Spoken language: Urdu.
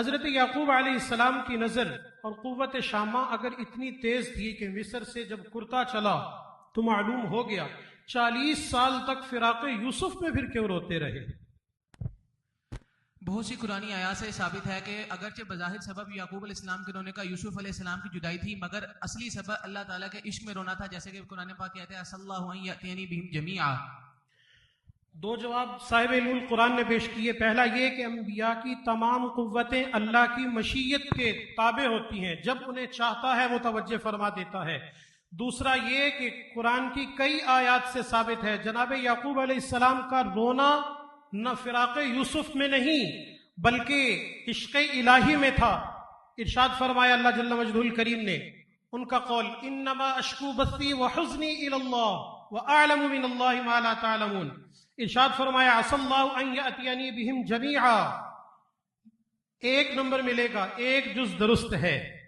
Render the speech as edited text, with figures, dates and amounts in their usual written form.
حضرت یعقوب علیہ السلام کی نظر اور قوت شامہ اگر اتنی تیز تھی کہ مصر سے جب کرتا چلا تو معلوم ہو گیا 40 سال تک فراق یوسف میں پھر کیوں روتے رہے؟ بہت سی قرآنی آیات سے ثابت ہے کہ اگرچہ بظاہر سبب یعقوب علیہ السلام کے رونے کا یوسف علیہ السلام کی جدائی تھی، مگر اصلی سبب اللہ تعالیٰ کے عشق میں رونا تھا، جیسے کہ قرآن پاک کہتے ہیں عَسَى اللَّهُ أَن يَأْتِيَنِي بِهِمْ جَمِيعًا۔ دو جواب صاحب علم القرآن نے پیش کیے۔ پہلا یہ کہ انبیاء کی تمام قوتیں اللہ کی مشیت کے تابع ہوتی ہیں، جب انہیں چاہتا ہے متوجہ فرما دیتا ہے۔ دوسرا یہ کہ قرآن کی کئی آیات سے ثابت ہے جناب یعقوب علیہ السلام کا رونا نہ فراق یوسف میں نہیں بلکہ عشق الہی میں تھا۔ ارشاد فرمایا اللہ جل مجدہ الکریم نے ان کا قول انما اشکو بثی وحزنی الی اللہ واعلم من اللہ ما لا تعلمون۔ ارشاد فرمایا عسى اللہ ان یأتینی بہم جمیعا، ایک نمبر ملے گا، ایک جز درست ہے۔